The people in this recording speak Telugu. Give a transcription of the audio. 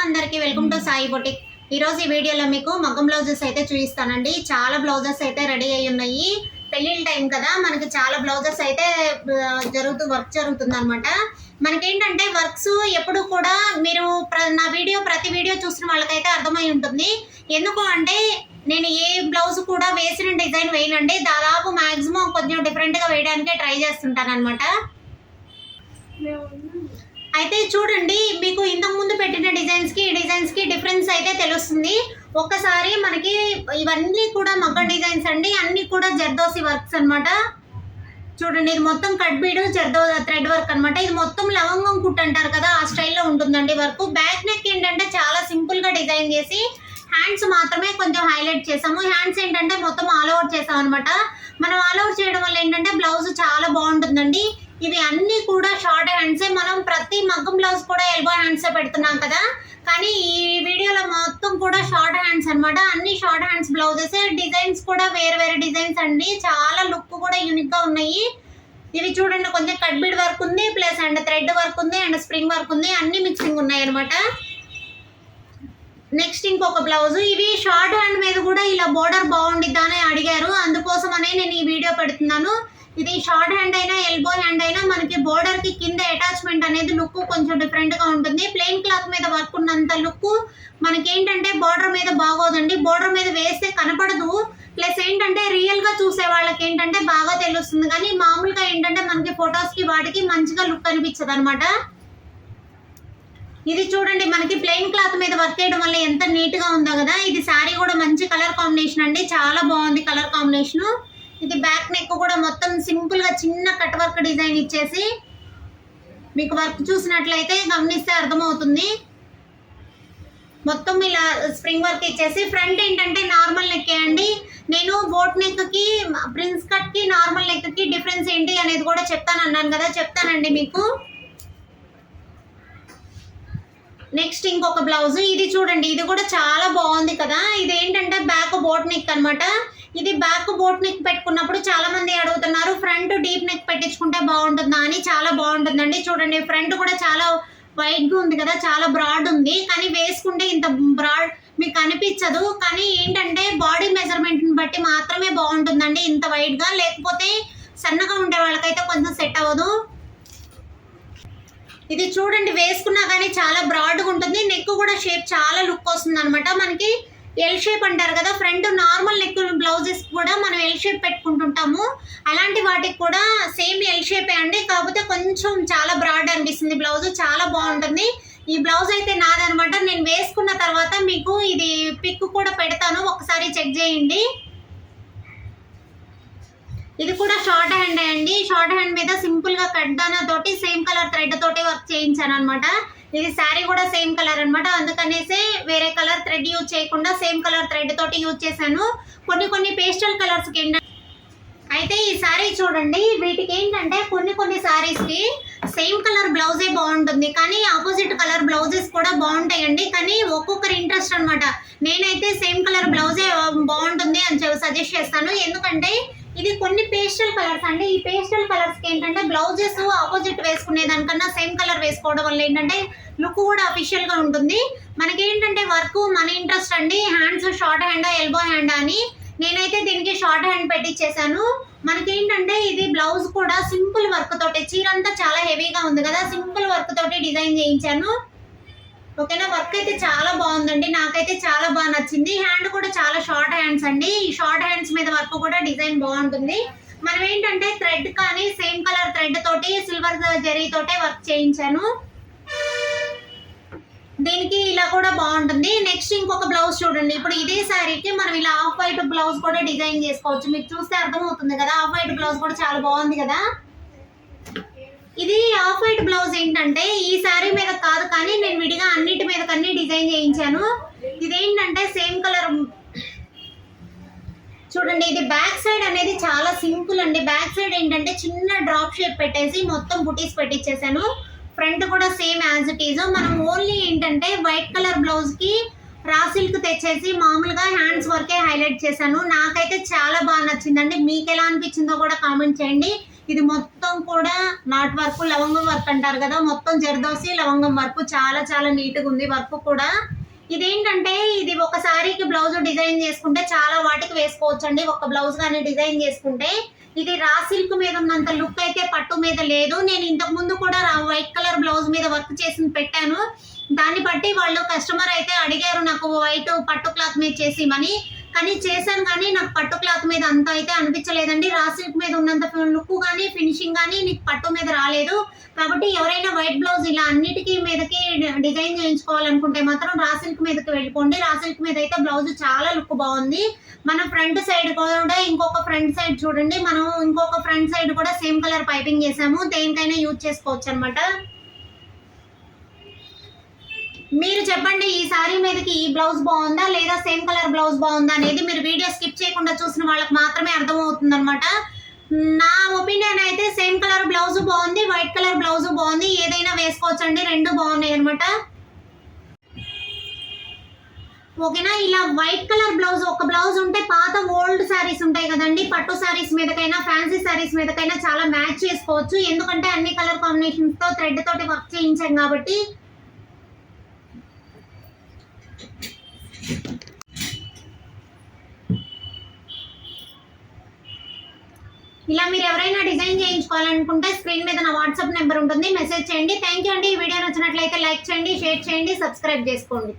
అందరికీ వెల్కమ్ టు సాయి బొటిక్. ఈరోజు ఈ వీడియోలో మీకు మగ్గం బ్లౌజెస్ అయితే చూపిస్తానండి. చాలా బ్లౌజెస్ అయితే రెడీ అయి ఉన్నాయి. పెళ్ళిళ్ళ టైం కదా, మనకి చాలా బ్లౌజెస్ అయితే వర్క్ జరుగుతుంది అనమాట. మనకేంటంటే వర్క్స్ ఎప్పుడు కూడా మీరు నా ప్రతి వీడియో చూసిన వాళ్ళకైతే అర్థమై ఉంటుంది. ఎందుకు అంటే నేను ఏ బ్లౌజ్ కూడా వేసిన డిజైన్ వేయనండి. దాదాపు మ్యాక్సిమం కొంచెం డిఫరెంట్గా వేయడానికే ట్రై చేస్తుంటాను అనమాట. అయితే చూడండి, మీకు ఇంతకు ముందు పెట్టిన డిజైన్స్ కి డిఫరెన్స్ అయితే తెలుస్తుంది. ఒక్కసారి మనకి ఇవన్నీ కూడా మగ్గ డిజైన్స్ అండి, అన్ని కూడా జర్దోసి వర్క్స్ అన్నమాట. చూడండి, ఇది మొత్తం కట్ బీడ్ థ్రెడ్ వర్క్ అన్నమాట. ఇది మొత్తం లవంగం కుట్ అంటారు కదా, ఆ స్టైల్లో ఉంటుందండి వర్క్. బ్యాక్ నెక్ ఏంటంటే చాలా సింపుల్ గా డిజైన్ చేసి హ్యాండ్స్ మాత్రమే కొంచెం హైలైట్ చేసాము. హ్యాండ్స్ ఏంటంటే మొత్తం ఆల్ ఓవర్ చేసాం అనమాట. మనం ఆల్ ఓవర్ చేయడం వల్ల ఏంటంటే బ్లౌజ్ చాలా బాగుంటుందండి. ఇవి అన్ని కూడా షార్ట్ హ్యాండ్సే. మనం ప్రతి మగ్గం బ్లౌజ్ కూడా ఎల్బో హ్యాండ్సే పెడుతున్నాం కదా, కానీ ఈ వీడియోలో మొత్తం కూడా షార్ట్ హ్యాండ్స్ అనమాట. అన్ని షార్ట్ హ్యాండ్స్ బ్లౌజెస్. డిజైన్స్ కూడా వేరే డిజైన్స్ అండి. చాలా లుక్ కూడా యూనిక్ గా ఉన్నాయి. ఇవి చూడండి, కొంచెం కట్ బీడ్ వర్క్ ఉంది, ప్లస్ అండ్ థ్రెడ్ వర్క్ ఉంది, అండ్ స్ప్రింగ్ వర్క్ ఉంది. అన్ని మిక్సింగ్ ఉన్నాయి అనమాట. నెక్స్ట్ ఇంకొక బ్లౌజ్. ఇవి షార్ట్ హ్యాండ్ మీద కూడా ఇలా బోర్డర్ బాగుండిద్దా అని అడిగారు, అందుకోసం అనే నేను ఈ వీడియో పెడుతున్నాను. ఇది షార్ట్ హ్యాండ్ అయినా ఎల్బో హ్యాండ్ అయినా మనకి బోర్డర్ కి కింద అటాచ్మెంట్ అనేది లుక్ కొంచెం డిఫరెంట్ గా ఉంటుంది. ప్లెయిన్ క్లాత్ మీద వర్క్ ఉన్నంత లుక్ మనకి ఏంటంటే బోర్డర్ మీద బాగోదండి. బోర్డర్ మీద వేస్తే కనపడదు. ప్లస్ ఏంటంటే రియల్ గా చూసే వాళ్ళకి ఏంటంటే బాగా తెలుస్తుంది, కానీ మామూలుగా ఏంటంటే మనకి ఫొటోస్ కి వాటికి మంచిగా లుక్ అనిపించదు అనమాట. ఇది చూడండి, మనకి ప్లెయిన్ క్లాత్ మీద వర్క్ చేయడం వల్ల ఎంత నీట్ గా ఉందో కదా. ఇది శారీ కూడా మంచి కలర్ కాంబినేషన్ అండి, చాలా బాగుంది కలర్ కాంబినేషన్. ఇది బ్యాక్ నెక్ కూడా మొత్తం సింపుల్ గా చిన్న కట్ వర్క్ డిజైన్ ఇచ్చేసి మీకు వర్క్ చూసినట్లయితే గమనిస్తే అర్థమవుతుంది. మొత్తం ఇలా స్ప్రింగ్ వర్క్ ఇచ్చేసి ఫ్రంట్ ఏంటంటే నార్మల్ నెక్ అండి. నేను బోట్ నెక్ కి ప్రిన్స్ కట్ కి నార్మల్ నెక్ కి డిఫరెన్స్ ఏంటి అనేది కూడా చెప్తానన్నాను కదా, చెప్తానండి మీకు. నెక్స్ట్ ఇంకొక బ్లౌజ్. ఇది చూడండి, ఇది కూడా చాలా బాగుంది కదా. ఇది ఏంటంటే బ్యాక్ బోట్ నెక్ అనమాట. ఇది బ్యాక్ బోట్ నెక్ పెట్టుకున్నప్పుడు చాలా మంది అడుగుతున్నారు, ఫ్రంట్ డీప్ నెక్ పెట్టించుకుంటే బాగుంటుందా అని. చాలా బాగుంటుందండి. చూడండి, ఫ్రంట్ కూడా చాలా వైడ్ గా ఉంది కదా, చాలా బ్రాడ్ ఉంది. కానీ వేసుకుంటే ఇంత బ్రాడ్ మీకు అనిపించదు, కానీ ఏంటంటే బాడీ మెజర్మెంట్ ని బట్టి మాత్రమే బాగుంటుందండి ఇంత వైడ్ గా. లేకపోతే సన్నగా ఉండే వాళ్ళకైతే కొంచెం సెట్ అవ్వదు. ఇది చూడండి, వేసుకున్నా కానీ చాలా బ్రాడ్గా ఉంటుంది. నెక్ కూడా షేప్ చాలా లుక్ వస్తుంది అనమాట. మనకి ఎల్ షేప్ అంటారు కదా, ఫ్రంట్ నార్మల్ నెక్ బ్లౌజెస్ కూడా మనం ఎల్ షేప్ పెట్టుకుంటుంటాము. అలాంటి వాటికి కూడా సేమ్ ఎల్ షేపే అండి, కాకపోతే కొంచెం చాలా బ్రాడ్ అనిపిస్తుంది బ్లౌజ్. చాలా బాగుంటుంది. ఈ బ్లౌజ్ అయితే నాదనమాట. నేను వేసుకున్న తర్వాత మీకు ఇది పిక్ కూడా పెడతాను, ఒకసారి చెక్ చేయండి. ఇది కూడా షార్ట్ హ్యాండ్ అండి. షార్ట్ హ్యాండ్ మీద సింపుల్ గా కట్ దానా తోటి సేమ్ కలర్ థ్రెడ్ తోటి వర్క్ చేయించాను అనమాట. ఇది శారీ కూడా సేమ్ కలర్ అనమాట, అందుకనేసి వేరే కలర్ థ్రెడ్ యూజ్ చేయకుండా సేమ్ కలర్ థ్రెడ్ తోటి యూజ్ చేశాను. కొన్ని పేస్టల్ కలర్స్ కి ఏంటంటే అయితే ఈ శారీ చూడండి, వీటికి ఏంటంటే కొన్ని శారీస్ కి సేమ్ కలర్ బ్లౌజే బాగుంటుంది, కానీ ఆపోజిట్ కలర్ బ్లౌజెస్ కూడా బాగుంటాయండి. కానీ ఒక్కొక్కరి ఇంట్రెస్ట్ అనమాట. నేనైతే సేమ్ కలర్ బ్లౌజే బాగుంటుంది అని సజెస్ట్ చేస్తాను. ఎందుకంటే ఇది కొన్ని పేస్టల్ కలర్స్ అండి. ఈ పేస్టల్ కలర్స్ కి ఏంటంటే బ్లౌజెస్ ఆపోజిట్ వేసుకునే దానికన్నా సేమ్ కలర్ వేసుకోవడం వల్ల ఏంటంటే లుక్ కూడా అఫీషియల్ గా ఉంటుంది. మనకి ఏంటంటే వర్క్ మన ఇంట్రెస్ట్ అండి. హ్యాండ్స్ షార్ట్ హ్యాండా ఎల్బో హ్యాండా అని. నేనైతే దీనికి షార్ట్ హ్యాండ్ పెట్టించేసాను. మనకి ఏంటంటే ఇది బ్లౌజ్ కూడా సింపుల్ వర్క్ తోటి, చీరంతా చాలా హెవీగా ఉంది కదా, సింపుల్ వర్క్ తోటి డిజైన్ చేయించాను. ఓకేనా, వర్క్ అయితే చాలా బాగుందండి, నాకైతే చాలా బాగా నచ్చింది. హ్యాండ్ కూడా చాలా షార్ట్ హ్యాండ్స్ అండి. ఈ షార్ట్ హ్యాండ్స్ మీద వర్క్ కూడా డిజైన్ బాగుంటుంది. మనం ఏంటంటే థ్రెడ్ కానీ సేమ్ కలర్ థ్రెడ్ తోటి సిల్వర్ జరీ తోటే వర్క్ చేయించాను. దీనికి ఇలా కూడా బాగుంటుంది. నెక్స్ట్ ఇంకొక బ్లౌజ్ చూడండి. ఇప్పుడు ఇదే శారీకి మనం ఇలా ఆఫ్ వైట్ బ్లౌజ్ కూడా డిజైన్ చేసుకోవచ్చు. మీకు చూస్తే అర్థమవుతుంది కదా, ఆఫ్ వైట్ బ్లౌజ్ కూడా చాలా బాగుంది కదా. ఇది ఆఫ్ వైట్ బ్లౌజ్ ఏంటంటే ఈ శారీ మీద కాదు, కానీ నేను విడిగా అన్నిటి మీద కన్నీ డిజైన్ చేయించాను. ఇదేంటంటే సేమ్ కలర్ చూడండి. ఇది బ్యాక్ సైడ్ అనేది చాలా సింపుల్ అండి. బ్యాక్ సైడ్ ఏంటంటే చిన్న డ్రాప్ షేప్ పెట్టేసి మొత్తం బుటీస్ పెట్టించేసాను. ఫ్రంట్ కూడా సేమ్ యాజ్ ఇట్ ఈజ్. మనం ఓన్లీ ఏంటంటే వైట్ కలర్ బ్లౌజ్ కి రా సిల్క్ తెచ్చేసి మామూలుగా హ్యాండ్స్ వర్కే హైలైట్ చేశాను. నాకైతే చాలా బాగా నచ్చిందండి. మీకు ఎలా అనిపించిందో కూడా కామెంట్ చేయండి. ఇది మొత్తం కూడా నాట్ వర్క్, లవంగం వర్క్ అంటారు కదా, మొత్తం జర్దోసి లవంగం వర్క్, చాలా చాలా నీట్గా ఉంది వర్క్ కూడా. ఇదేంటంటే ఇది ఒక శారీకి బ్లౌజ్ డిజైన్ చేసుకుంటే చాలా వాటికి వేసుకోవచ్చు అండి, ఒక బ్లౌజ్ కానీ డిజైన్ చేసుకుంటే. ఇది రా సిల్క్ మీద ఉన్నంత లుక్ అయితే పట్టు మీద లేదు. నేను ఇంతకు ముందు కూడా వైట్ కలర్ బ్లౌజ్ మీద వర్క్ చేసి పెట్టాను, దాన్ని బట్టి వాళ్ళు కస్టమర్ అయితే అడిగారు నాకు వైట్ పట్టు క్లాత్ మీద చేసిమని. కానీ చేశాను, కానీ నాకు పట్టు క్లాత్ మీద అంత అయితే అనిపించలేదండి. రా సిల్క్ మీద ఉన్నంత లుక్ కానీ ఫినిషింగ్ కానీ నీకు పట్టు మీద రాలేదు. కాబట్టి ఎవరైనా వైట్ బ్లౌజ్ ఇలా అన్నిటికీ మీదకి డిజైన్ చేయించుకోవాలనుకుంటే మాత్రం రా సిల్క్ మీదకి వెళ్ళిపోండి. రా సిల్క్ మీద అయితే బ్లౌజ్ చాలా లుక్ బాగుంది. మన ఫ్రంట్ సైడ్ కూడా ఇంకొక ఫ్రంట్ సైడ్ చూడండి, మనం ఇంకొక ఫ్రంట్ సైడ్ కూడా సేమ్ కలర్ పైపింగ్ చేసాము, దేనికైనా యూజ్ చేసుకోవచ్చు అనమాట. మీరు చెప్పండి, ఈ సారీ మీదకి ఈ బ్లౌజ్ బాగుందా లేదా సేమ్ కలర్ బ్లౌజ్ బాగుందా అనేది మీరు వీడియో స్కిప్ చేయకుండా చూసిన వాళ్ళకి మాత్రమే అర్థమవుతుంది అనమాట. నా ఒపీనియన్ అయితే సేమ్ కలర్ బ్లౌజ్ బాగుంది, వైట్ కలర్ బ్లౌజ్ బాగుంది, ఏదైనా వేసుకోవచ్చు అండి, రెండు బాగున్నాయి అనమాట. ఓకేనా. ఇలా వైట్ కలర్ బ్లౌజ్ ఒక బ్లౌజ్ ఉంటే పాత ఓల్డ్ శారీస్ ఉంటాయి కదండి, పట్టు శారీస్ మీదకైనా ఫ్యాన్సీ శారీస్ మీదకైనా చాలా మ్యాచ్ చేసుకోవచ్చు. ఎందుకంటే అన్ని కలర్ కాంబినేషన్స్ తో థ్రెడ్ తోటి వర్క్ చేయించాం కాబట్టి. ఇలా మీరు ఎవరైనా డిజైన్ చేయించుకోవాలనుకుంటే స్క్రీన్ మీద నా వాట్సాప్ నెంబర్ ఉంటుంది, మెసేజ్ చేయండి. థ్యాంక్ యూ అండి. ఈ వీడియో నచ్చినట్లయితే లైక్ చేయండి, షేర్ చేయండి, సబ్స్క్రైబ్ చేసుకోండి.